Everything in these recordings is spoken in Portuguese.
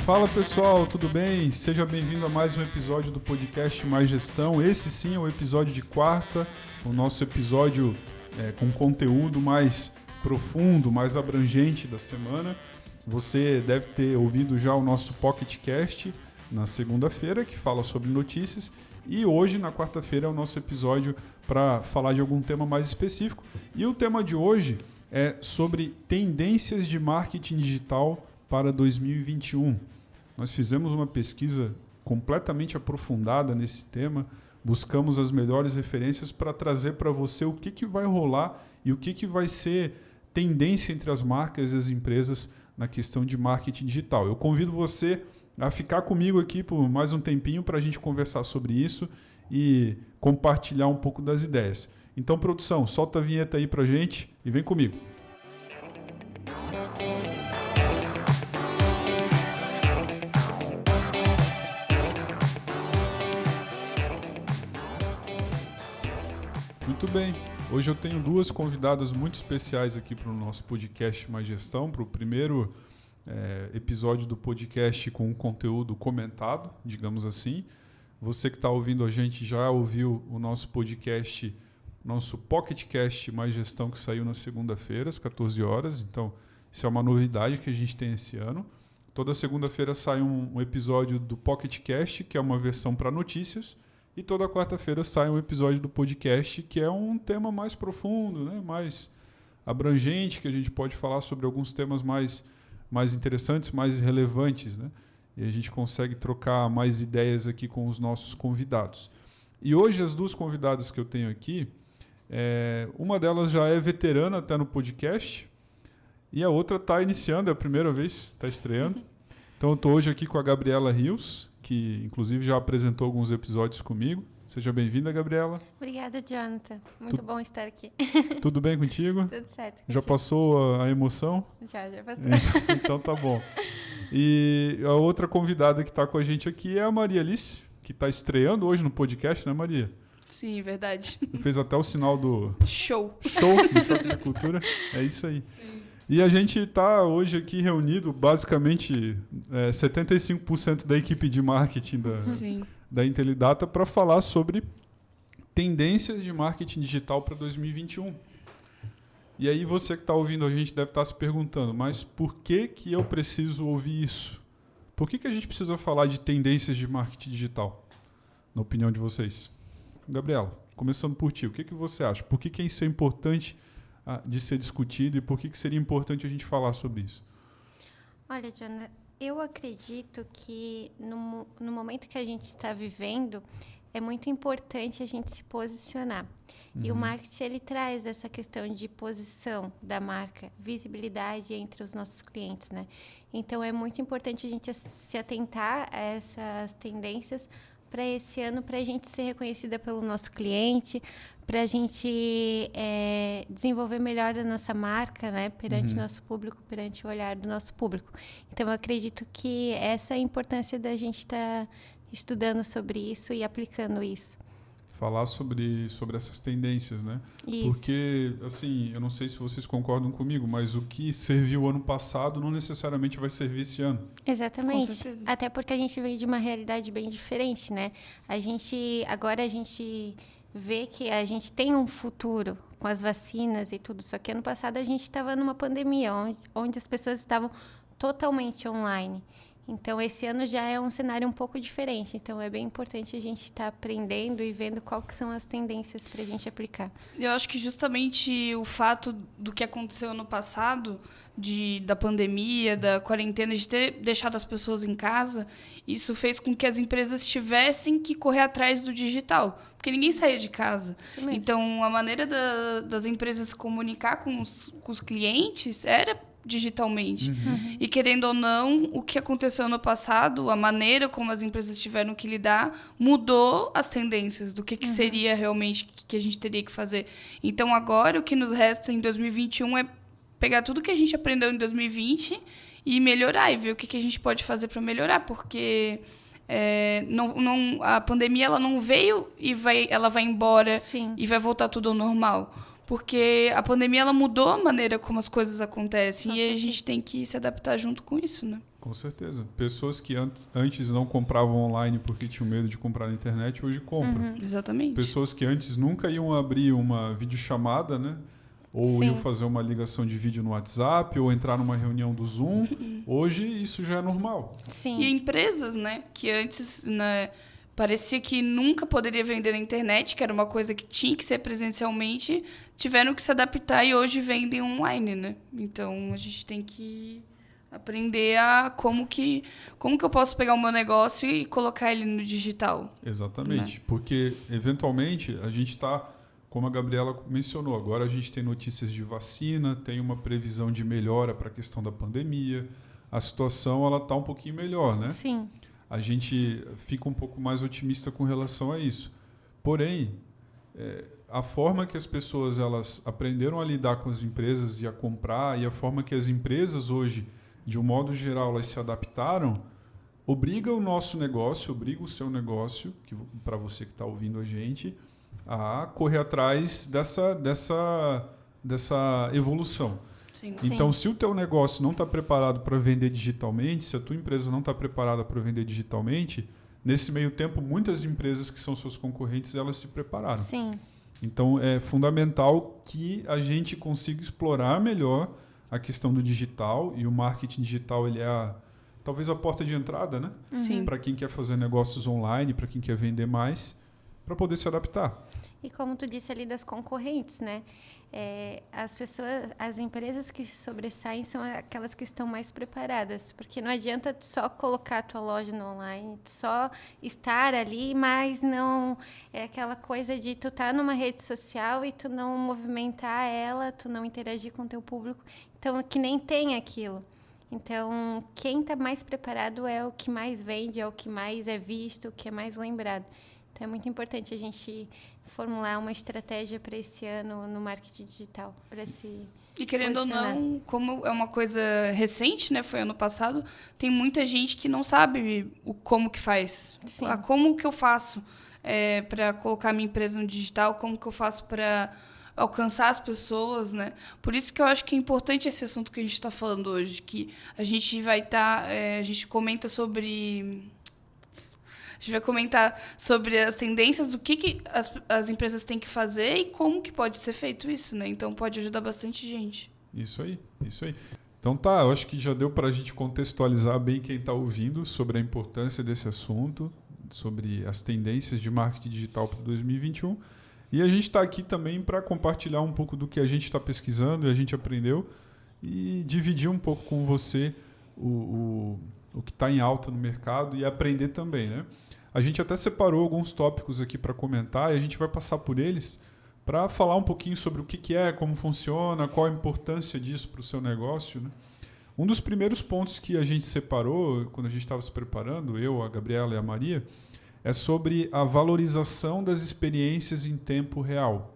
Fala pessoal, tudo bem? Seja bem-vindo a mais um episódio do podcast Mais Gestão. Esse sim é o episódio de quarta, o nosso episódio com conteúdo mais profundo, mais abrangente da semana. Você deve ter ouvido já o nosso PocketCast na segunda-feira, que fala sobre notícias, e hoje, na quarta-feira, é o nosso episódio para falar de algum tema mais específico. E o tema de hoje é sobre tendências de marketing digital para 2021. Nós fizemos uma pesquisa completamente aprofundada nesse tema, buscamos as melhores referências para trazer para você o que vai rolar e o que vai ser tendência entre as marcas e as empresas na questão de marketing digital. Eu convido você a ficar comigo aqui por mais um tempinho para a gente conversar sobre isso e compartilhar um pouco das ideias. Então, produção, solta a vinheta aí para a gente e vem comigo. Muito bem, hoje eu tenho duas convidadas muito especiais aqui para o nosso podcast Mais Gestão, para o primeiro episódio do podcast com um conteúdo comentado, digamos assim. Você que está ouvindo a gente já ouviu o nosso podcast, nosso PocketCast Mais Gestão, que saiu na segunda-feira, às 14 horas. Então, isso é uma novidade que a gente tem esse ano. Toda segunda-feira sai um episódio do PocketCast, que é uma versão para notícias. E toda quarta-feira sai um episódio do podcast que é um tema mais profundo, né? Mais abrangente, que a gente pode falar sobre alguns temas mais interessantes, mais relevantes, né? E a gente consegue trocar mais ideias aqui com os nossos convidados. E hoje as duas convidadas que eu tenho aqui, uma delas já é veterana até no podcast e a outra está iniciando, é a primeira vez, está estreando. Então eu estou hoje aqui com a Gabriela Rios, que inclusive já apresentou alguns episódios comigo. Seja bem-vinda, Gabriela. Obrigada, Jonathan. Muito bom estar aqui. Tudo bem contigo? Tudo certo. Contigo. Já passou a emoção? Já passou. Então tá bom. E a outra convidada que está com a gente aqui é a Maria Alice, que está estreando hoje no podcast, né, Maria? Sim, verdade. Fez até o sinal do... Show do Choque da Cultura. É isso aí. Sim. E a gente está hoje aqui reunido, basicamente, 75% da equipe de marketing da Intelidata para falar sobre tendências de marketing digital para 2021. E aí você que está ouvindo a gente deve estar se perguntando, mas por que eu preciso ouvir isso? Por que a gente precisa falar de tendências de marketing digital, na opinião de vocês? Gabriela, começando por ti, o que você acha? Por que isso é importante de ser discutido e por que seria importante a gente falar sobre isso? Olha, Jonathan, eu acredito que no momento que a gente está vivendo, é muito importante a gente se posicionar. E o marketing, ele traz essa questão de posição da marca, visibilidade entre os nossos clientes, né? Então, é muito importante a gente se atentar a essas tendências para esse ano, para a gente ser reconhecida pelo nosso cliente, para a gente desenvolver melhor a nossa marca, né, perante o nosso público, perante o olhar do nosso público. Então, eu acredito que essa é a importância da gente estar estudando sobre isso e aplicando isso. Falar sobre essas tendências, né? Isso. Porque, assim, eu não sei se vocês concordam comigo, mas o que serviu ano passado não necessariamente vai servir esse ano. Exatamente. Com certeza. Até porque a gente veio de uma realidade bem diferente, né? Agora a gente vê que a gente tem um futuro com as vacinas e tudo, só que ano passado a gente estava numa pandemia onde as pessoas estavam totalmente online. Então, esse ano já é um cenário um pouco diferente. Então, é bem importante a gente estar aprendendo e vendo quais que são as tendências para a gente aplicar. Eu acho que justamente o fato do que aconteceu no passado, da pandemia, da quarentena, de ter deixado as pessoas em casa, isso fez com que as empresas tivessem que correr atrás do digital, porque ninguém saía de casa. Então, a maneira das empresas se comunicar com os clientes era digitalmente. E, querendo ou não, o que aconteceu no passado, a maneira como as empresas tiveram que lidar, mudou as tendências do que seria realmente que a gente teria que fazer. Então, agora, o que nos resta em 2021 é pegar tudo que a gente aprendeu em 2020 e melhorar, e ver o que a gente pode fazer para melhorar, porque a pandemia ela não veio e ela vai embora Sim. e vai voltar tudo ao normal. Porque a pandemia ela mudou a maneira como as coisas acontecem e a gente tem que se adaptar junto com isso, né? Com certeza. Pessoas que antes não compravam online porque tinham medo de comprar na internet, hoje compram. Exatamente. Pessoas que antes nunca iam abrir uma videochamada, né? Ou Sim. iam fazer uma ligação de vídeo no WhatsApp, ou entrar numa reunião do Zoom. Hoje isso já é normal. Sim. E empresas, né, que antes, né, parecia que nunca poderia vender na internet, que era uma coisa que tinha que ser presencialmente, tiveram que se adaptar e hoje vendem online, né? Então a gente tem que aprender a como que eu posso pegar o meu negócio e colocar ele no digital. Exatamente. Né? Porque, eventualmente, a gente está, como a Gabriela mencionou, agora a gente tem notícias de vacina, tem uma previsão de melhora para a questão da pandemia. A situação ela está um pouquinho melhor, né? Sim. A gente fica um pouco mais otimista com relação a isso. Porém, a forma que as pessoas elas aprenderam a lidar com as empresas e a comprar, e a forma que as empresas hoje, de um modo geral, elas se adaptaram, obriga o nosso negócio, obriga o seu negócio, para você que está ouvindo a gente, a correr atrás dessa evolução. Sim. Então, se o teu negócio não está preparado para vender digitalmente, se a tua empresa não está preparada para vender digitalmente, nesse meio tempo, muitas empresas que são seus concorrentes, elas se prepararam. Sim. Então, é fundamental que a gente consiga explorar melhor a questão do digital, e o marketing digital ele é talvez a porta de entrada, né? Sim. Para quem quer fazer negócios online, para quem quer vender mais, para poder se adaptar. E como tu disse ali das concorrentes, né? As empresas que se sobressaem são aquelas que estão mais preparadas, porque não adianta tu só colocar a tua loja no online, tu só estar ali, mas não é aquela coisa de tu estar numa rede social e tu não movimentar ela, tu não interagir com o teu público, então que nem tem aquilo. Então, quem está mais preparado é o que mais vende, é o que mais é visto, o que é mais lembrado. Então, é muito importante a gente formular uma estratégia para esse ano no marketing digital, para se E querendo ou não, como é uma coisa recente, né? Foi ano passado, tem muita gente que não sabe como que faz. Sim. Como que eu faço para colocar minha empresa no digital, como que eu faço para alcançar as pessoas, né? Por isso que eu acho que é importante esse assunto que a gente está falando hoje, que a gente vai estar... a gente comenta sobre... A gente vai comentar sobre as tendências do que as empresas têm que fazer e como que pode ser feito isso, né? Então, pode ajudar bastante gente. Isso aí. Então tá, eu acho que já deu para a gente contextualizar bem quem está ouvindo sobre a importância desse assunto, sobre as tendências de marketing digital para 2021. E a gente está aqui também para compartilhar um pouco do que a gente está pesquisando e a gente aprendeu e dividir um pouco com você o que está em alta no mercado e aprender também, né? A gente até separou alguns tópicos aqui para comentar e a gente vai passar por eles para falar um pouquinho sobre o que é, como funciona, qual a importância disso para o seu negócio, né? Um dos primeiros pontos que a gente separou, quando a gente estava se preparando, eu, a Gabriela e a Maria, é sobre a valorização das experiências em tempo real.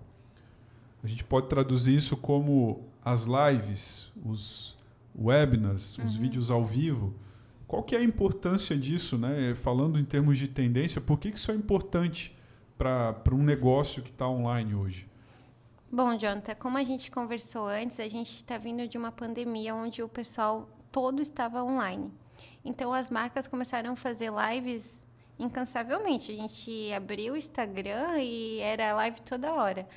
A gente pode traduzir isso como as lives, os webinars, os vídeos ao vivo. Qual que é a importância disso, né? Falando em termos de tendência, por que isso é importante para um negócio que está online hoje? Bom, Jonathan, como a gente conversou antes, a gente está vindo de uma pandemia onde o pessoal todo estava online. Então, as marcas começaram a fazer lives incansavelmente. A gente abriu o Instagram e era live toda hora.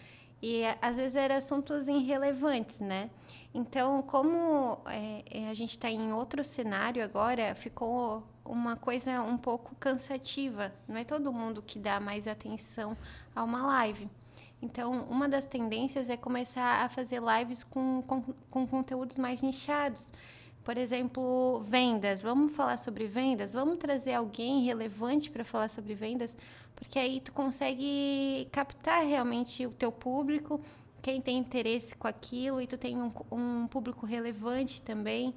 E, às vezes, eram assuntos irrelevantes, né? Então, como a gente está em outro cenário agora, ficou uma coisa um pouco cansativa. Não é todo mundo que dá mais atenção a uma live. Então, uma das tendências é começar a fazer lives com conteúdos mais nichados. Por exemplo, vendas. Vamos falar sobre vendas? Vamos trazer alguém relevante para falar sobre vendas? Porque aí tu consegue captar realmente o teu público, quem tem interesse com aquilo, e tu tem um público relevante também,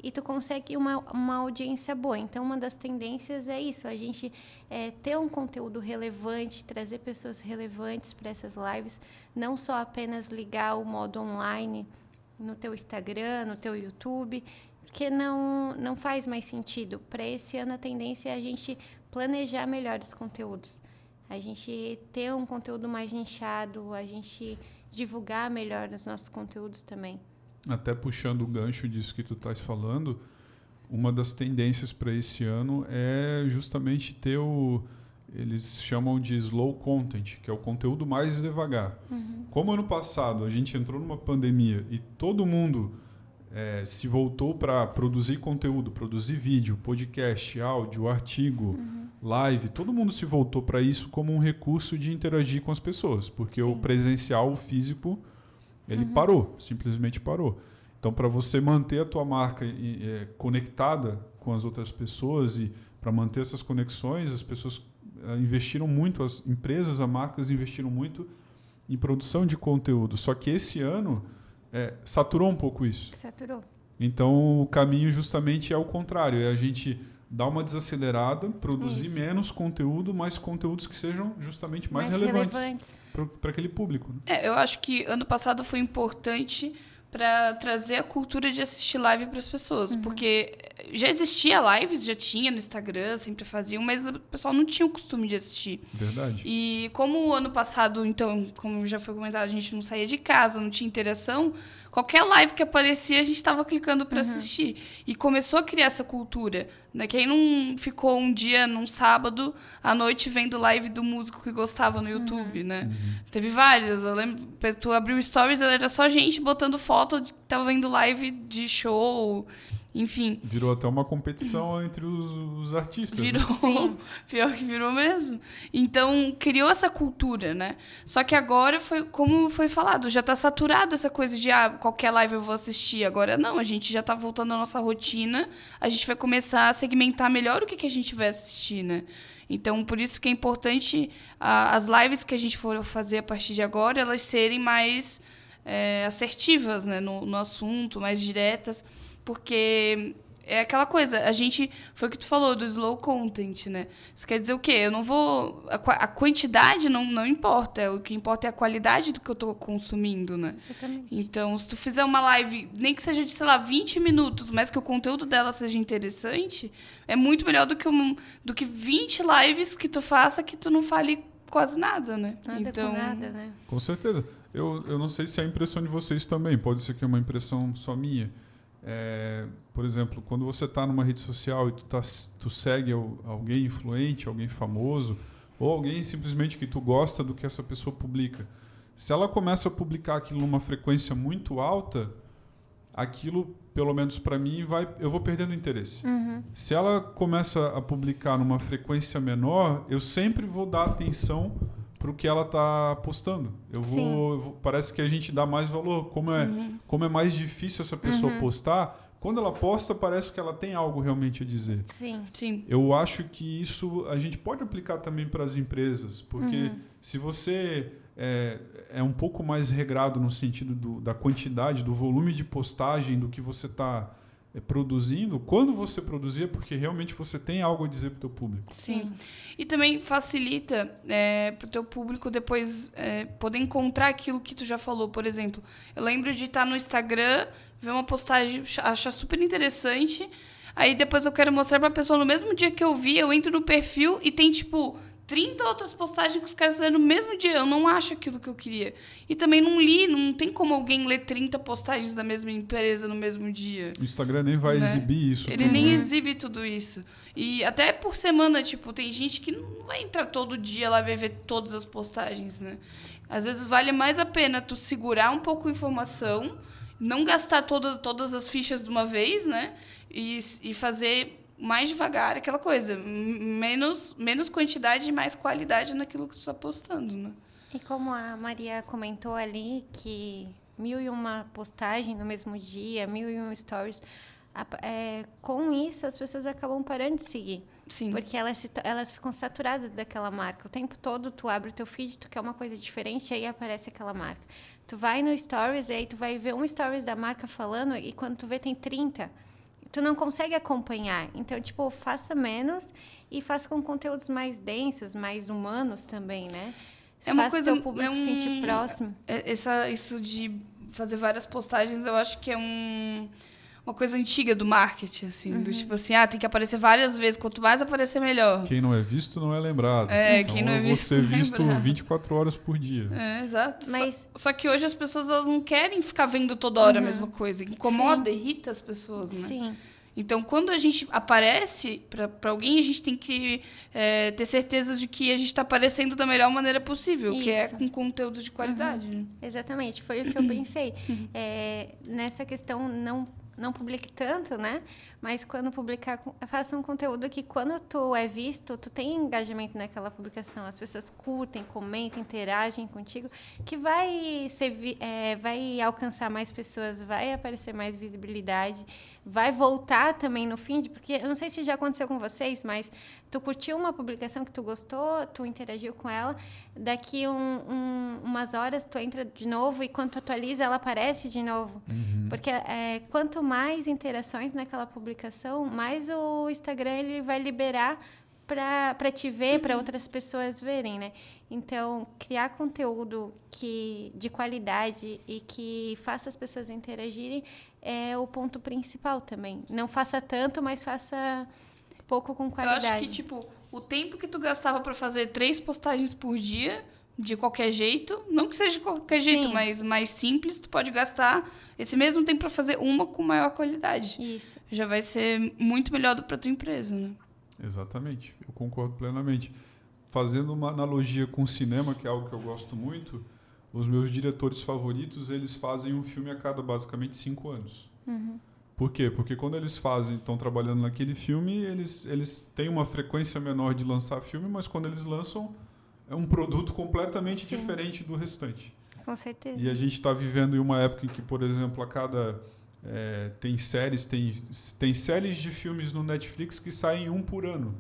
e tu consegue uma audiência boa. Então, uma das tendências é isso, a gente ter um conteúdo relevante, trazer pessoas relevantes para essas lives, não só apenas ligar o modo online no teu Instagram, no teu YouTube, porque não faz mais sentido. Para esse ano, a tendência é a gente planejar melhor os conteúdos. A gente ter um conteúdo mais nichado, a gente divulgar melhor os nossos conteúdos também. Até puxando o gancho disso que tu estás falando, uma das tendências para esse ano é justamente ter eles chamam de slow content, que é o conteúdo mais devagar. Como ano passado a gente entrou numa pandemia e todo mundo se voltou para produzir conteúdo, produzir vídeo, podcast, áudio, artigo, live, todo mundo se voltou para isso como um recurso de interagir com as pessoas, porque o presencial, o físico, ele parou, simplesmente parou. Então, para você manter a tua marca conectada com as outras pessoas e para manter essas conexões, as pessoas investiram muito, as empresas, as marcas investiram muito em produção de conteúdo. Só que esse ano saturou um pouco isso. Saturou. Então, o caminho justamente é o contrário, é a gente dar uma desacelerada, produzir menos conteúdo, mas conteúdos que sejam justamente mais relevantes para aquele público. Né? Eu acho que ano passado foi importante para trazer a cultura de assistir live para as pessoas, porque já existia lives, já tinha no Instagram, sempre faziam, mas o pessoal não tinha o costume de assistir. Verdade. E como o ano passado, então, como já foi comentado, a gente não saía de casa, não tinha interação, qualquer live que aparecia, a gente estava clicando para assistir. E começou a criar essa cultura. Né? Quem não ficou um dia, num sábado, à noite, vendo live do músico que gostava no YouTube, né? Teve várias. Eu lembro, tu abriu stories, era só gente botando foto de que tava vendo live de show, enfim. Virou até uma competição entre os artistas. Virou, né? Pior que virou mesmo. Então, criou essa cultura, né? Só que agora, como foi falado, já tá saturado essa coisa de qualquer live eu vou assistir. Agora não, a gente já tá voltando à nossa rotina, a gente vai começar a segmentar melhor o que a gente vai assistir, né? Então, por isso que é importante as lives que a gente for fazer a partir de agora, elas serem mais assertivas, né? no assunto, mais diretas. Porque é aquela coisa, foi o que tu falou do slow content, né? Isso quer dizer o quê? Eu não vou... A quantidade não importa, o que importa é a qualidade do que eu tô consumindo, né? Exatamente. Então, se tu fizer uma live, nem que seja de, sei lá, 20 minutos, mas que o conteúdo dela seja interessante, é muito melhor do que 20 lives que tu faça que tu não fale quase nada, né? Nada com nada, né? Com certeza. Eu não sei se é a impressão de vocês também, pode ser que é uma impressão só minha. Por exemplo, quando você está numa rede social e tu segue alguém influente, alguém famoso, ou alguém simplesmente que tu gosta do que essa pessoa publica, se ela começa a publicar aquilo numa frequência muito alta, aquilo, pelo menos para mim, eu vou perdendo interesse. Se ela começa a publicar numa frequência menor, eu sempre vou dar atenção para o que ela está postando. Parece que a gente dá mais valor. Como é mais difícil essa pessoa postar, quando ela posta, parece que ela tem algo realmente a dizer. Sim. Eu acho que isso a gente pode aplicar também para as empresas, porque se você é um pouco mais regrado no sentido da quantidade, do volume de postagem, do que você está produzindo, quando você produzir é porque realmente você tem algo a dizer para o teu público. Sim. E também facilita para o teu público depois poder encontrar aquilo que tu já falou. Por exemplo, eu lembro de estar no Instagram, ver uma postagem, achar super interessante, aí depois eu quero mostrar para a pessoa no mesmo dia que eu vi, eu entro no perfil e tem, 30 outras postagens que os caras fizeram no mesmo dia. Eu não acho aquilo que eu queria. E também não tem como alguém ler 30 postagens da mesma empresa no mesmo dia. O Instagram nem vai exibir isso. Ele nem exibe tudo isso. E até por semana, tem gente que não vai entrar todo dia lá e ver todas as postagens, né? Às vezes vale mais a pena tu segurar um pouco a informação, não gastar todas as fichas de uma vez, né? E fazer mais devagar, aquela coisa. Menos quantidade e mais qualidade naquilo que tu está postando, né? E como a Maria comentou ali, que 1001 postagem no mesmo dia, 1001 stories, com isso as pessoas acabam parando de seguir. Sim. Porque elas ficam saturadas daquela marca. O tempo todo tu abre o teu feed, tu quer uma coisa diferente, aí aparece aquela marca. Tu vai no stories, e aí tu vai ver um stories da marca falando, e quando tu vê tem 30. Tu não consegue acompanhar. Então, faça menos e faça com conteúdos mais densos, mais humanos também, né? Faça o teu público se sentir próximo. Isso de fazer várias postagens, eu acho que é uma coisa antiga do marketing, assim, do tipo assim, tem que aparecer várias vezes, quanto mais aparecer, melhor. Quem não é visto não é lembrado. Então, quem não é visto você não é visto lembrado. 24 horas por dia. Exato. Mas... Só que hoje as pessoas elas não querem ficar vendo toda hora a mesma coisa. Incomoda, irrita as pessoas, né? Sim. Então, quando a gente aparece para alguém, a gente tem que ter certeza de que a gente está aparecendo da melhor maneira possível, que é com conteúdo de qualidade. Né? Exatamente, foi o que eu pensei. Nessa questão, não publique tanto, né? Mas quando publicar, faça um conteúdo que quando tu é visto, tu tem engajamento naquela publicação. As pessoas curtem, comentam, interagem contigo, que vai alcançar mais pessoas, vai aparecer mais visibilidade, vai voltar também no feed, porque eu não sei se já aconteceu com vocês, mas tu curtiu uma publicação que tu gostou, tu interagiu com ela, daqui umas horas tu entra de novo e quando tu atualiza, ela aparece de novo. Porque quanto mais interações naquela publicação, mais o Instagram ele vai liberar para te ver, para outras pessoas verem, né? Então, criar conteúdo de qualidade e que faça as pessoas interagirem é o ponto principal também. Não faça tanto, mas faça pouco com qualidade. Eu acho que, tipo, o tempo que tu gastava para fazer 3 postagens por dia, de qualquer jeito, não que seja de qualquer jeito, mas mais simples, tu pode gastar esse mesmo tempo para fazer uma com maior qualidade. Isso. Já vai ser muito melhor para tua empresa, né? Exatamente, eu concordo plenamente. Fazendo uma analogia com o cinema, que é algo que eu gosto muito, os meus diretores favoritos, eles fazem um filme a cada basicamente 5 anos. Por quê? Porque quando eles estão trabalhando naquele filme, eles têm uma frequência menor de lançar filme, mas quando eles lançam, é um produto completamente diferente do restante. Com certeza. E a gente está vivendo em uma época em que, por exemplo, tem séries de filmes no Netflix que saem um por ano,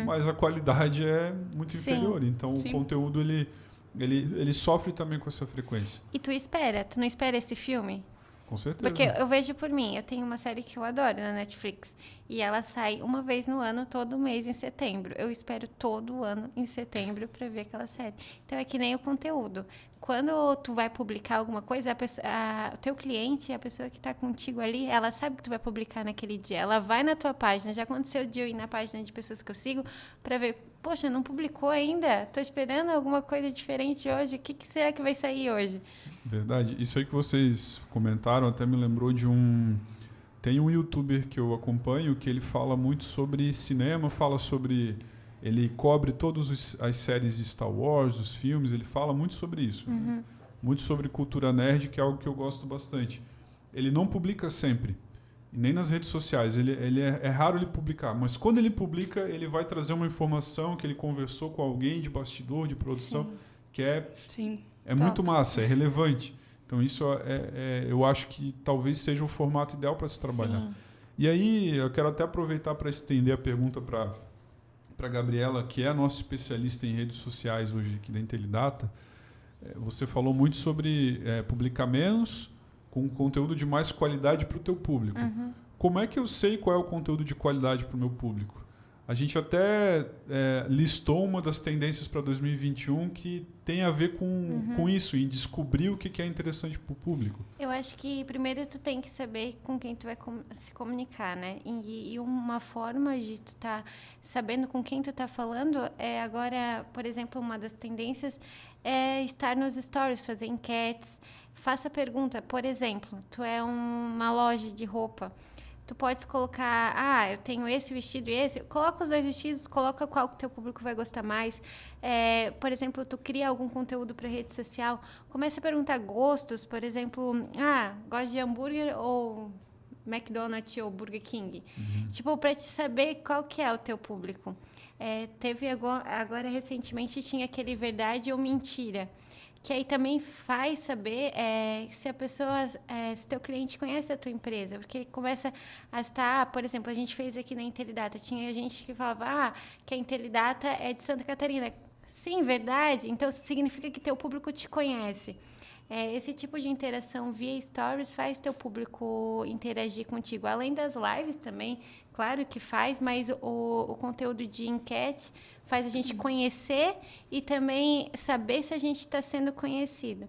mas a qualidade é muito inferior. Então, o conteúdo ele sofre também com essa frequência. E tu não espera esse filme? Com certeza. Porque eu vejo por mim, eu tenho uma série que eu adoro na Netflix e ela sai uma vez no ano, todo mês em setembro. Eu espero todo ano em setembro para ver aquela série. Então é que nem o conteúdo. Quando tu vai publicar alguma coisa, o teu cliente, a pessoa que está contigo ali, ela sabe que tu vai publicar naquele dia. Ela vai na tua página. Já aconteceu de eu ir na página de pessoas que eu sigo para ver, poxa, não publicou ainda? Tô esperando alguma coisa diferente hoje. O que será que vai sair hoje? Verdade. Isso aí que vocês comentaram até me lembrou Tem um youtuber que eu acompanho que ele fala muito sobre cinema, ele cobre todas as séries de Star Wars, os filmes, ele fala muito sobre isso. Né? Muito sobre cultura nerd, que é algo que eu gosto bastante. Ele não publica sempre, e nem nas redes sociais. É raro ele publicar, mas quando ele publica, ele vai trazer uma informação que ele conversou com alguém de bastidor, de produção, que é muito massa, é relevante. Então, isso eu acho que talvez seja o formato ideal para se trabalhar. Sim. E aí, eu quero até aproveitar para estender a pergunta para a Gabriela, que é a nossa especialista em redes sociais hoje aqui da Intelidata. Você falou muito sobre publicar menos, com conteúdo de mais qualidade para o teu público. Como é que eu sei qual é o conteúdo de qualidade para o meu público? A gente até listou uma das tendências para 2021 que tem a ver com isso, em descobrir o que é interessante para o público. Eu acho que primeiro tu tem que saber com quem tu vai se comunicar, né? E uma forma de tu estar sabendo com quem tu tá falando é agora, por exemplo, uma das tendências é estar nos stories, fazer enquetes, faça pergunta. Por exemplo, tu é uma loja de roupa. Tu podes colocar, eu tenho esse vestido e esse. Coloca os 2 vestidos, coloca qual que o teu público vai gostar mais. Por exemplo, tu cria algum conteúdo para rede social, começa a perguntar gostos, por exemplo, gosta de hambúrguer ou McDonald's ou Burger King? Tipo, para te saber qual que é o teu público. Teve agora recentemente, tinha aquele verdade ou mentira. Que aí também faz saber se a pessoa, se teu cliente conhece a tua empresa, porque ele começa a estar, por exemplo, a gente fez aqui na Intelidata, tinha gente que falava que a Intelidata é de Santa Catarina. Sim, verdade, então significa que teu público te conhece. Esse tipo de interação via stories faz teu público interagir contigo, além das lives também, claro que faz, mas o conteúdo de enquete faz a gente conhecer e também saber se a gente está sendo conhecido.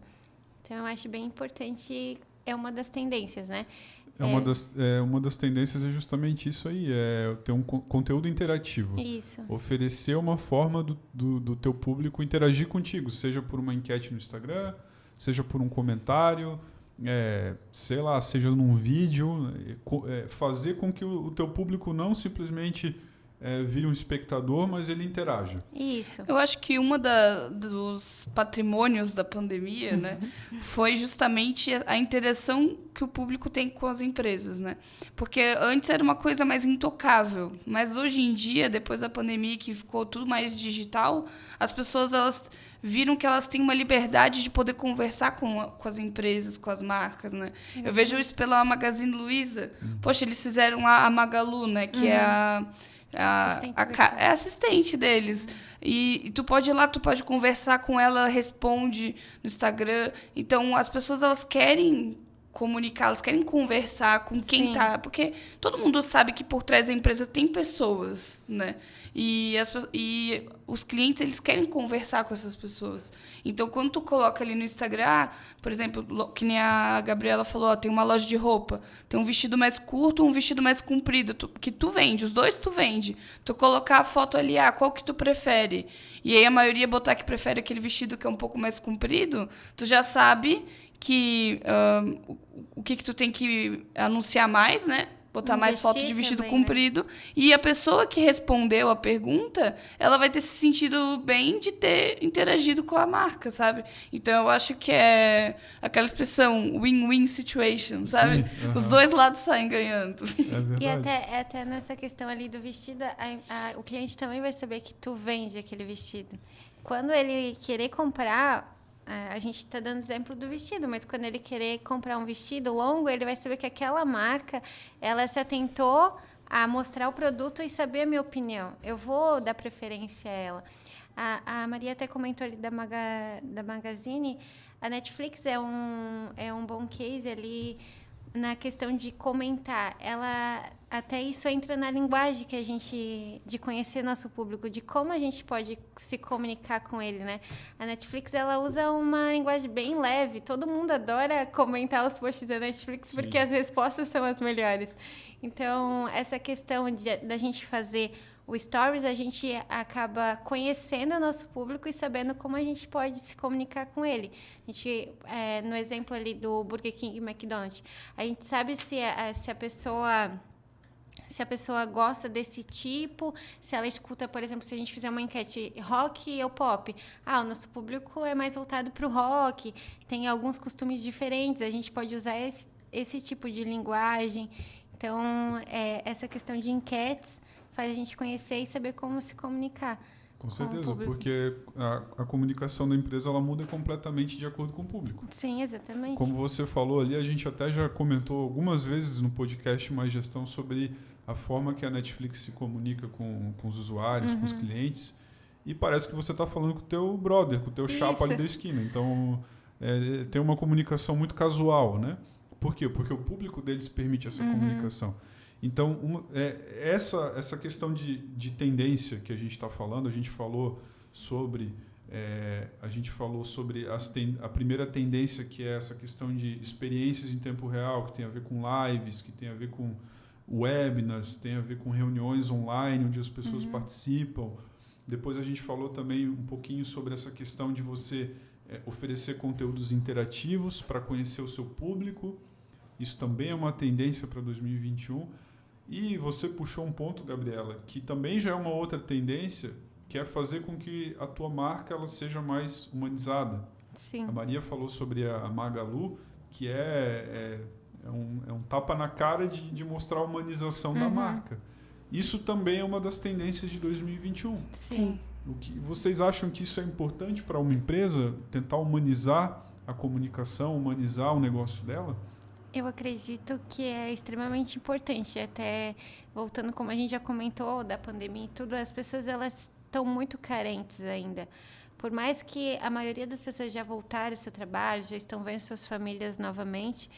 Então, eu acho bem importante, é uma das tendências, né? Uma das tendências é justamente isso aí, é ter um conteúdo interativo. Isso. Oferecer uma forma do teu público interagir contigo, seja por uma enquete no Instagram, seja por um comentário, sei lá, seja num vídeo, fazer com que o teu público não simplesmente vire um espectador, mas ele interaja. Isso. Eu acho que dos patrimônios da pandemia, né, foi justamente a interação que o público tem com as empresas, né? Porque antes era uma coisa mais intocável, mas hoje em dia, depois da pandemia, que ficou tudo mais digital, as pessoas elas viram que elas têm uma liberdade de poder conversar com as empresas, com as marcas, né? Eu vejo isso pela Magazine Luiza. Poxa, eles fizeram lá a Magalu, né, que é assistente deles. E tu pode ir lá, tu pode conversar com ela, responde no Instagram. Então, as pessoas, elas querem comunicar, elas querem conversar com quem tá... Porque todo mundo sabe que por trás da empresa tem pessoas, né? E os clientes, eles querem conversar com essas pessoas. Então, quando tu coloca ali no Instagram, por exemplo, que nem a Gabriela falou, tem uma loja de roupa, tem um vestido mais curto, um vestido mais comprido, que tu vende, os dois tu vende. Tu colocar a foto ali, qual que tu prefere? E aí a maioria botar que prefere aquele vestido que é um pouco mais comprido, tu já sabe que o que tu tem que anunciar mais, né? Botar mais foto de vestido também, comprido. Né? E a pessoa que respondeu a pergunta, ela vai ter se sentido bem de ter interagido com a marca, sabe? Então, eu acho que é aquela expressão win-win situation, sabe? Sim, Os dois lados saem ganhando. É verdade. E até nessa questão ali do vestido, o cliente também vai saber que tu vende aquele vestido. Quando ele querer comprar... A gente está dando exemplo do vestido, mas quando ele querer comprar um vestido longo, ele vai saber que aquela marca, ela se atentou a mostrar o produto e saber a minha opinião. Eu vou dar preferência a ela. A Maria até comentou ali da Magazine. A Netflix é um bom case ali na questão de comentar. Até isso entra na linguagem que a gente, de conhecer nosso público, de como a gente pode se comunicar com ele, né? A Netflix, ela usa uma linguagem bem leve. Todo mundo adora comentar os posts da Netflix. Sim. Porque as respostas são as melhores. Então, essa questão da gente fazer o Stories, a gente acaba conhecendo o nosso público e sabendo como a gente pode se comunicar com ele. A gente, no exemplo ali do Burger King e McDonald's, a gente sabe se a pessoa gosta desse tipo, se ela escuta, por exemplo, se a gente fizer uma enquete rock ou pop. O nosso público é mais voltado para o rock, tem alguns costumes diferentes, a gente pode usar esse tipo de linguagem. Então, essa questão de enquetes faz a gente conhecer e saber como se comunicar. Com certeza, porque a comunicação da empresa ela muda completamente de acordo com o público. Sim, exatamente. Como você falou ali, a gente até já comentou algumas vezes no podcast Mais Gestão sobre a forma que a Netflix se comunica com os usuários, com os clientes. E parece que você está falando com o teu brother, com o teu chapa ali da esquina. Então, tem uma comunicação muito casual, né? Por quê? Porque o público deles permite essa comunicação. Então, essa questão de tendência que a gente está falando, a gente falou sobre a primeira tendência, que é essa questão de experiências em tempo real, que tem a ver com lives, que tem a ver com webinars, tem a ver com reuniões online, onde as pessoas participam. Depois a gente falou também um pouquinho sobre essa questão de você oferecer conteúdos interativos para conhecer o seu público. Isso também é uma tendência para 2021. E você puxou um ponto, Gabriela, que também já é uma outra tendência, que é fazer com que a tua marca ela seja mais humanizada. Sim. A Maria falou sobre a Magalu, que é um tapa na cara de mostrar a humanização da marca. Isso também é uma das tendências de 2021. Sim. Vocês acham que isso é importante para uma empresa, tentar humanizar a comunicação, humanizar o negócio dela? Eu acredito que é extremamente importante. Até voltando, como a gente já comentou, da pandemia e tudo, as pessoas elas estão muito carentes ainda. Por mais que a maioria das pessoas já voltaram ao seu trabalho, já estão vendo suas famílias novamente,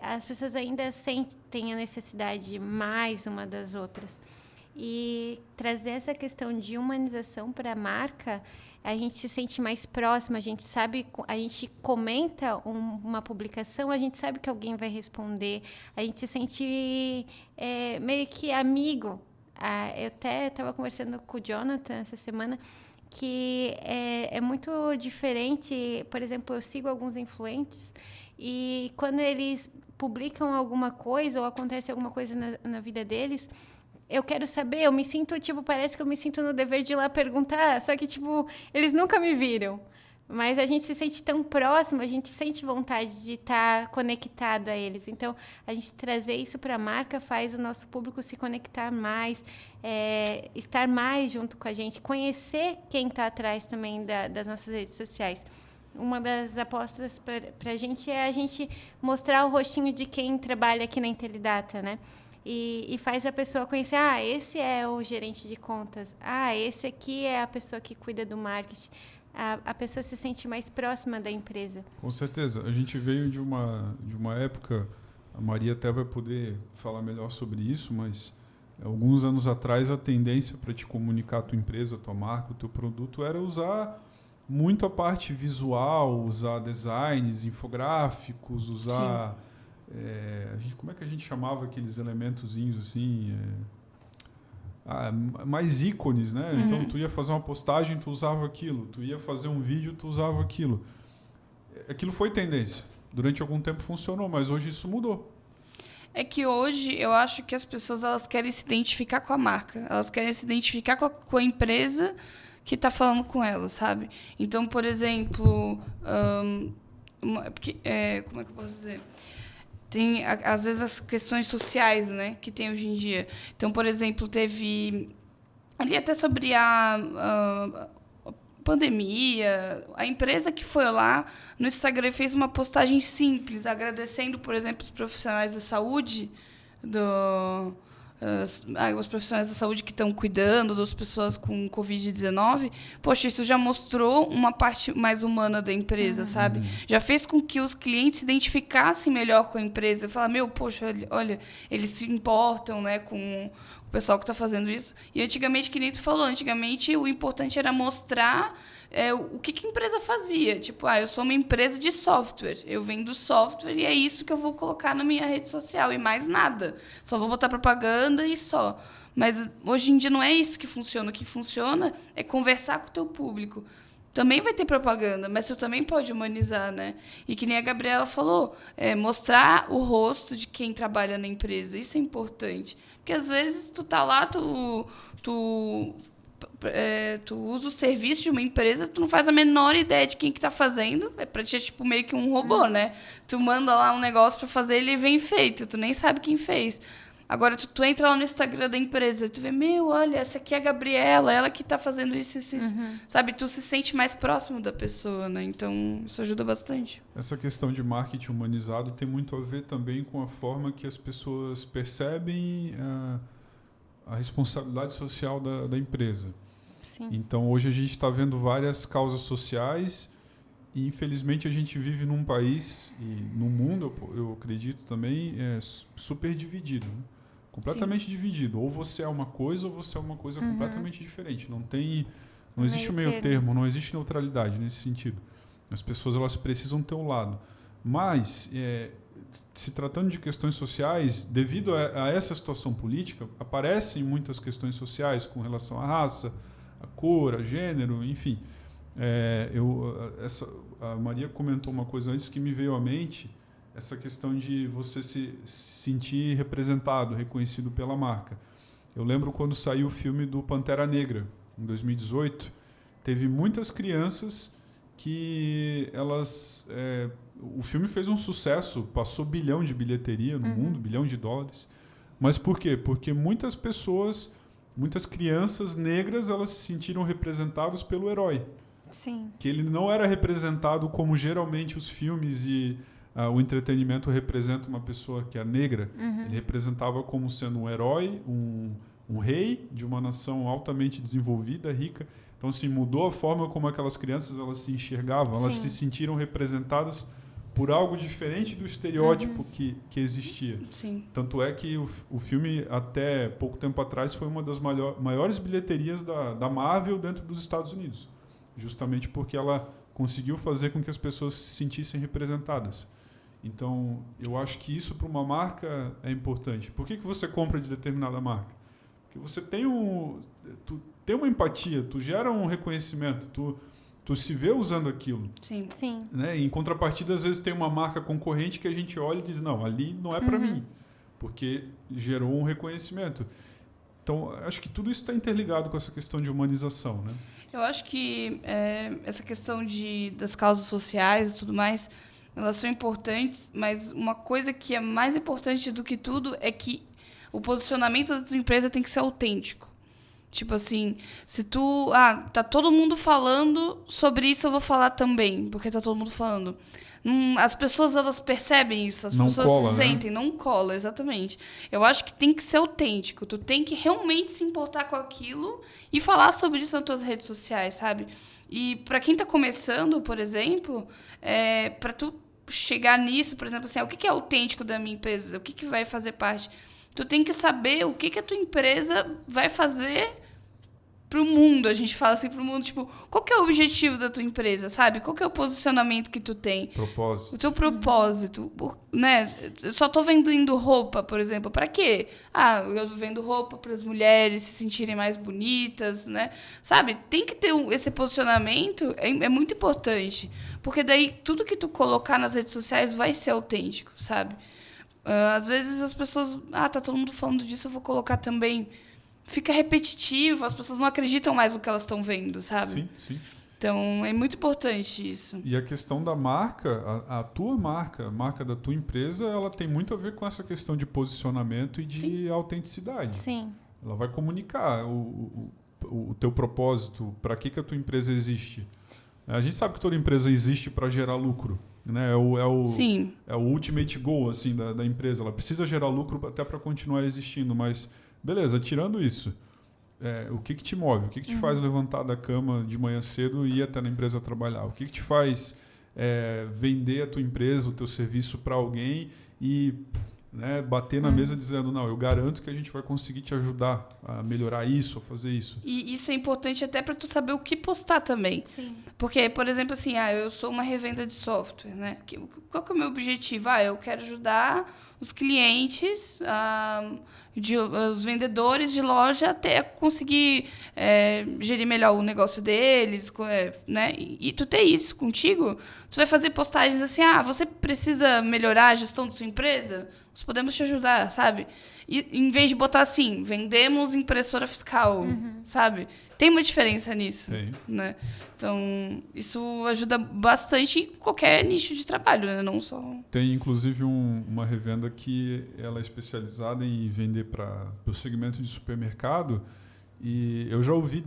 as pessoas ainda sentem a necessidade mais uma das outras. E trazer essa questão de humanização para a marca, a gente se sente mais próximo, a gente sabe, a gente comenta uma publicação, a gente sabe que alguém vai responder, a gente se sente meio que amigo. Eu até estava conversando com o Jonathan essa semana, que é muito diferente. Por exemplo, eu sigo alguns influencers e quando eles publicam alguma coisa ou acontece alguma coisa na vida deles, eu quero saber, eu me sinto, parece que eu me sinto no dever de ir lá perguntar, só que, eles nunca me viram. Mas a gente se sente tão próximo, a gente sente vontade de estar conectado a eles. Então, a gente trazer isso para a marca faz o nosso público se conectar mais, estar mais junto com a gente, conhecer quem está atrás também das nossas redes sociais. Uma das apostas para a gente é a gente mostrar o rostinho de quem trabalha aqui na Intelidata, né? E faz a pessoa conhecer, esse é o gerente de contas, esse aqui é a pessoa que cuida do marketing. A pessoa se sente mais próxima da empresa. Com certeza. A gente veio de uma época, a Maria até vai poder falar melhor sobre isso, mas alguns anos atrás a tendência para te comunicar a tua empresa, a tua marca, o teu produto era usar muito a parte visual, usar designs, infográficos, usar... como é que a gente chamava aqueles elementozinhos assim? Mais ícones, né? Uhum. Então, tu ia fazer uma postagem, tu usava aquilo. Tu ia fazer um vídeo, tu usava aquilo. Aquilo foi tendência. Durante algum tempo funcionou, mas hoje isso mudou. É que hoje eu acho que as pessoas elas querem se identificar com a marca. Elas querem se identificar com a empresa que está falando com elas, sabe? Então, por exemplo... como é que eu posso dizer? Tem, às vezes, as questões sociais, né, que tem hoje em dia. Então, por exemplo, teve... Ali até sobre a pandemia, a empresa que foi lá no Instagram fez uma postagem simples, agradecendo, por exemplo, os profissionais da saúde, os profissionais da saúde que estão cuidando das pessoas com Covid-19, poxa, isso já mostrou uma parte mais humana da empresa, sabe? Já fez com que os clientes se identificassem melhor com a empresa. Falar, poxa, olha, eles se importam, né, com o pessoal que está fazendo isso. E antigamente, que nem tu falou, antigamente o importante era mostrar o que a empresa fazia. Tipo, eu sou uma empresa de software, eu vendo software e é isso que eu vou colocar na minha rede social e mais nada. Só vou botar propaganda e só. Mas hoje em dia não é isso que funciona. O que funciona é conversar com o teu público. Também vai ter propaganda, mas tu também pode humanizar, né? E que nem a Gabriela falou, mostrar o rosto de quem trabalha na empresa. Isso é importante. Porque às vezes tu tá lá, tu usa o serviço de uma empresa, tu não faz a menor ideia de quem que tá fazendo. Pra ti é tipo meio que um robô, né? Tu manda lá um negócio pra fazer, ele vem feito. Tu nem sabe quem fez. Agora, tu entra lá no Instagram da empresa, tu vê, olha, essa aqui é a Gabriela, ela que tá fazendo isso. Sabe? Tu se sente mais próximo da pessoa, né? Então, isso ajuda bastante. Essa questão de marketing humanizado tem muito a ver também com a forma que as pessoas percebem a responsabilidade social da empresa. Sim. Então, hoje a gente está vendo várias causas sociais e, infelizmente, a gente vive num país e no mundo, eu acredito também, super dividido, né? Completamente dividido. Ou você é uma coisa ou você é uma coisa completamente diferente. Não existe meio termo, não existe neutralidade nesse sentido. As pessoas elas precisam ter um lado. Mas, se tratando de questões sociais, devido a essa situação política, aparecem muitas questões sociais com relação à raça, à cor, a gênero, enfim. A Maria comentou uma coisa antes que me veio à mente, essa questão de você se sentir representado, reconhecido pela marca. Eu lembro quando saiu o filme do Pantera Negra, em 2018, teve muitas crianças que elas... o filme fez um sucesso, passou $1 bilhão de bilheteria no mundo, $1 bilhão. Mas por quê? Porque muitas pessoas, muitas crianças negras, elas se sentiram representadas pelo herói. Sim. Que ele não era representado como geralmente os filmes e o entretenimento representa uma pessoa que é negra. Ele representava como sendo um herói, um rei de uma nação altamente desenvolvida, rica. Então, assim, mudou a forma como aquelas crianças elas se enxergavam. Elas se sentiram representadas por algo diferente do estereótipo que existia. Sim. Tanto é que o filme, até pouco tempo atrás, foi uma das maiores bilheterias da Marvel dentro dos Estados Unidos. Justamente porque ela conseguiu fazer com que as pessoas se sentissem representadas. Então, eu acho que isso para uma marca é importante. Por que você compra de determinada marca? Porque você tem tu tem uma empatia, tu gera um reconhecimento, tu se vê usando aquilo. Sim. Sim. Né? Em contrapartida, às vezes tem uma marca concorrente que a gente olha e diz, não, ali não é para mim, porque gerou um reconhecimento. Então, acho que tudo isso está interligado com essa questão de humanização, né? Eu acho que essa questão das causas sociais e tudo mais, elas são importantes, mas uma coisa que é mais importante do que tudo é que o posicionamento da tua empresa tem que ser autêntico. Tipo assim, se tá todo mundo falando sobre isso, eu vou falar também, porque tá todo mundo falando. As pessoas, elas percebem isso, as não pessoas cola, sentem, né? não cola, exatamente. Eu acho que tem que ser autêntico, tu tem que realmente se importar com aquilo e falar sobre isso nas tuas redes sociais, sabe? E para quem tá começando, por exemplo, para tu chegar nisso, por exemplo, assim, o que é autêntico da minha empresa? O que vai fazer parte? Tu tem que saber o que a tua empresa vai fazer pro mundo. A gente fala assim pro mundo, tipo, qual que é o objetivo da tua empresa, sabe? Qual que é o posicionamento que tu tem? Propósito. O teu propósito, né? Eu só tô vendendo roupa, por exemplo. Para quê? Eu vendo roupa para as mulheres se sentirem mais bonitas, né? Sabe? Tem que ter esse posicionamento, é muito importante. Porque daí tudo que tu colocar nas redes sociais vai ser autêntico, sabe? Às vezes as pessoas... tá todo mundo falando disso, eu vou colocar também. Fica repetitivo, as pessoas não acreditam mais no que elas estão vendo, sabe? Sim, sim. Então, é muito importante isso. E a questão da marca, a tua marca, a marca da tua empresa, ela tem muito a ver com essa questão de posicionamento e de autenticidade. Sim. Ela vai comunicar o teu propósito, para que a tua empresa existe. A gente sabe que toda empresa existe para gerar lucro. Né? Sim. É o ultimate goal assim, da empresa. Ela precisa gerar lucro até para continuar existindo, mas beleza, tirando isso, o que te move? O que te faz levantar da cama de manhã cedo e ir até na empresa trabalhar? O que te faz vender a tua empresa, o teu serviço para alguém e bater na mesa dizendo, não, eu garanto que a gente vai conseguir te ajudar a melhorar isso, a fazer isso. E isso é importante até para tu saber o que postar também. Sim. Porque, por exemplo, assim, eu sou uma revenda de software, né? Qual que é o meu objetivo? Eu quero ajudar os clientes, os vendedores de loja até conseguir gerir melhor o negócio deles, né? E tu ter isso contigo, tu vai fazer postagens assim, você precisa melhorar a gestão da sua empresa? Nós podemos te ajudar, sabe? E em vez de botar assim, vendemos impressora fiscal, sabe? Tem uma diferença nisso. Tem. Né? Então, isso ajuda bastante em qualquer nicho de trabalho, né? Não só... Tem, inclusive, uma revenda que ela é especializada em vender para o segmento de supermercado. E eu já ouvi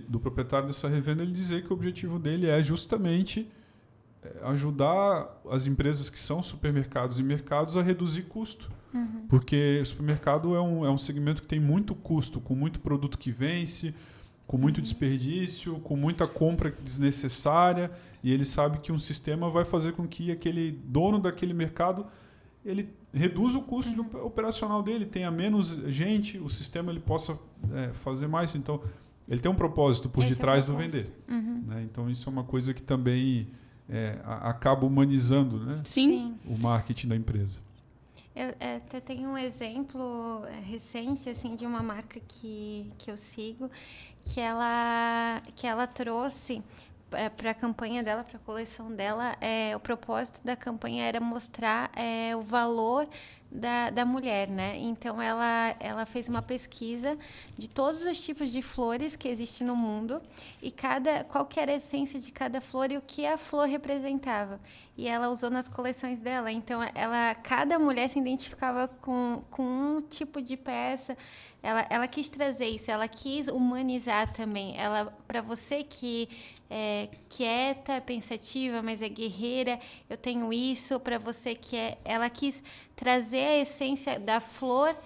do proprietário dessa revenda ele dizer que o objetivo dele é justamente ajudar as empresas que são supermercados e mercados a reduzir custo. Porque supermercado é um segmento que tem muito custo, com muito produto que vence, com muito desperdício, com muita compra desnecessária, e ele sabe que um sistema vai fazer com que aquele dono daquele mercado ele reduza o custo operacional dele, tenha menos gente, o sistema ele possa fazer mais. Então, ele tem um propósito por detrás do vender. Né? Então, isso é uma coisa que também acaba humanizando, né? Sim. O marketing da empresa. Eu até tenho um exemplo recente assim, de uma marca que eu sigo, que ela trouxe para a campanha dela, para a coleção dela, o propósito da campanha era mostrar o valor da mulher, né? Então, ela fez uma pesquisa de todos os tipos de flores que existem no mundo e qual que era a essência de cada flor e o que a flor representava. E ela usou nas coleções dela. Então, cada mulher se identificava com um tipo de peça. Ela quis trazer isso, ela quis humanizar também. Para você que é quieta, pensativa, mas é guerreira, eu tenho isso. Para você ela quis trazer a essência da flor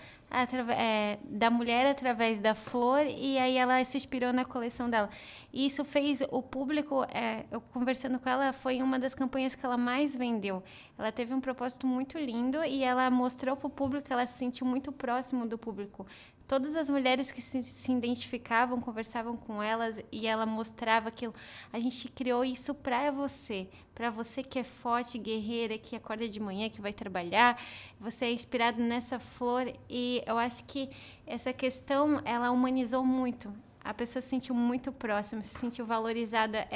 da mulher através da flor, e aí ela se inspirou na coleção dela. E isso fez o público, eu conversando com ela, foi uma das campanhas que ela mais vendeu. Ela teve um propósito muito lindo e ela mostrou para o público que ela se sentiu muito próximo do público. Todas as mulheres que se identificavam, conversavam com elas e ela mostrava aquilo. A gente criou isso para você que é forte, guerreira, que acorda de manhã, que vai trabalhar. Você é inspirado nessa flor e eu acho que essa questão, ela humanizou muito. A pessoa se sentiu muito próxima, se sentiu valorizada,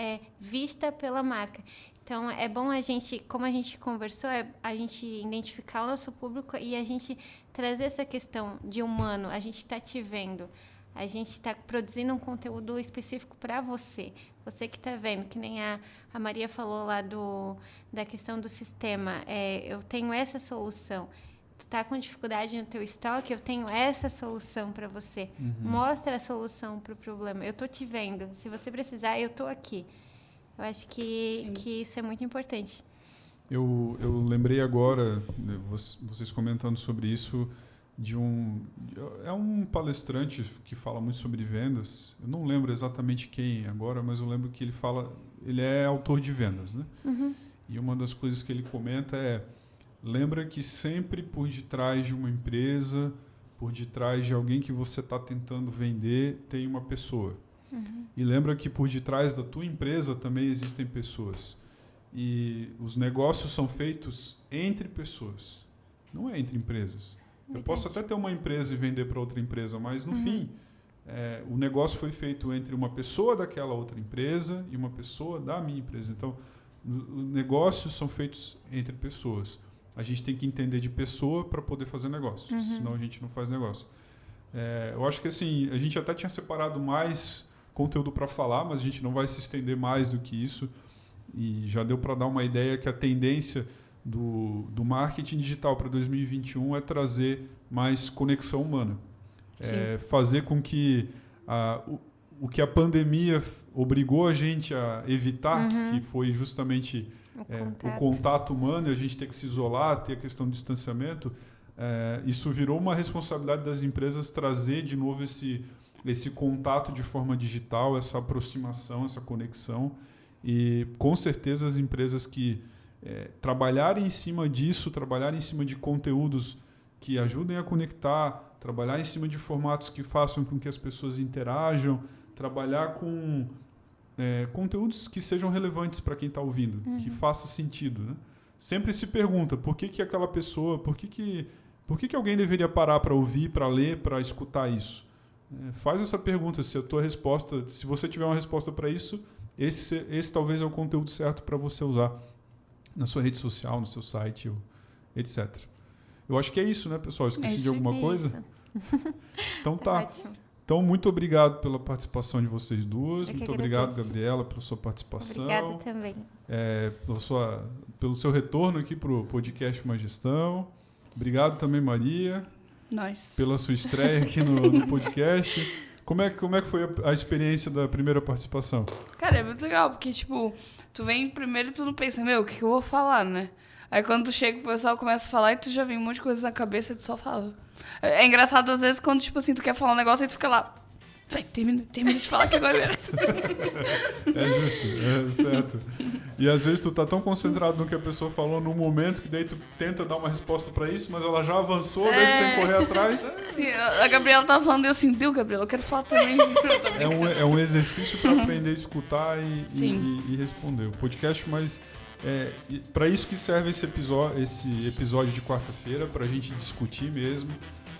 vista pela marca. Então, é bom a gente, como a gente conversou, a gente identificar o nosso público e a gente trazer essa questão de humano. A gente está te vendo, a gente está produzindo um conteúdo específico para você. Você que está vendo, que nem a Maria falou lá da questão do sistema. Eu tenho essa solução. Tu está com dificuldade no teu estoque, eu tenho essa solução para você. Mostra a solução para o problema. Eu estou te vendo. Se você precisar, eu estou aqui. Eu acho que isso é muito importante. Eu lembrei agora, vocês comentando sobre isso, é um palestrante que fala muito sobre vendas. Eu não lembro exatamente quem agora, mas eu lembro que ele é autor de vendas, né? E uma das coisas que ele comenta lembra que sempre por detrás de uma empresa, por detrás de alguém que você está tentando vender, tem uma pessoa. E lembra que por detrás da tua empresa também existem pessoas. E os negócios são feitos entre pessoas, não é entre empresas. Eu posso até ter uma empresa e vender para outra empresa, mas no fim, o negócio foi feito entre uma pessoa daquela outra empresa e uma pessoa da minha empresa. Então, os negócios são feitos entre pessoas. A gente tem que entender de pessoa para poder fazer negócio, senão a gente não faz negócio. Eu acho que assim, a gente até tinha separado mais conteúdo para falar, mas a gente não vai se estender mais do que isso. E já deu para dar uma ideia que a tendência do marketing digital para 2021 é trazer mais conexão humana. Fazer com que o que a pandemia obrigou a gente a evitar, que foi justamente o contato humano, e a gente ter que se isolar, ter a questão do distanciamento, isso virou uma responsabilidade das empresas trazer de novo esse contato de forma digital, essa aproximação, essa conexão. E com certeza as empresas que trabalharem em cima disso, trabalharem em cima de conteúdos que ajudem a conectar, trabalhar em cima de formatos que façam com que as pessoas interajam, trabalhar com conteúdos que sejam relevantes para quem está ouvindo, que faça sentido, né? Sempre se pergunta por que aquela pessoa, por que alguém deveria parar para ouvir, para ler, para escutar isso? Faz essa pergunta, se a tua resposta, se você tiver uma resposta para isso, esse talvez é o conteúdo certo para você usar na sua rede social, no seu site, etc. Eu acho que é isso, né, pessoal? Esqueci de alguma coisa? Então tá. Ótimo. Então, muito obrigado pela participação de vocês duas. Eu muito que obrigado, agradeço. Gabriela, pela sua participação. Obrigada também. Pelo seu retorno aqui para o podcast Má Gestão. Obrigado também, Maria, pela sua estreia aqui no podcast. Como é que foi a experiência da primeira participação? Cara, é muito legal, porque, tipo, tu vem primeiro e tu não pensa, o que eu vou falar, né? Aí quando tu chega, o pessoal começa a falar e tu já vem um monte de coisa na cabeça e tu só fala. É engraçado, às vezes, quando, tipo assim, tu quer falar um negócio e tu fica lá, termina de falar que agora é mesmo. É justo, é certo. E às vezes tu tá tão concentrado no que a pessoa falou no momento que daí tu tenta dar uma resposta pra isso, mas ela já avançou, daí tu tem que correr atrás. Sim, a Gabriela tava falando e eu assim, Gabriela, eu quero falar também. É um exercício para aprender a escutar e responder. O podcast, mas para isso que serve esse episódio de quarta-feira, pra gente discutir mesmo,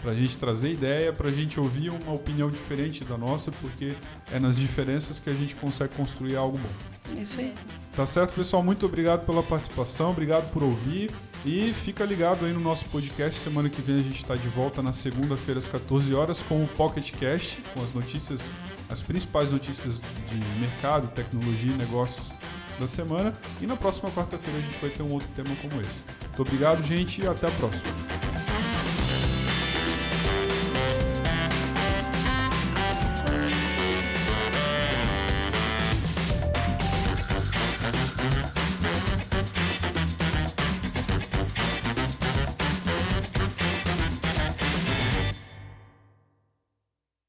pra gente trazer ideia, pra gente ouvir uma opinião diferente da nossa, porque é nas diferenças que a gente consegue construir algo bom. Isso aí. Tá certo, pessoal? Muito obrigado pela participação, obrigado por ouvir e fica ligado aí no nosso podcast. Semana que vem a gente está de volta na segunda-feira às 14 horas com o Pocket Cast, com as principais notícias de mercado, tecnologia e negócios da semana. E na próxima quarta-feira a gente vai ter um outro tema como esse. Muito obrigado, gente, e até a próxima.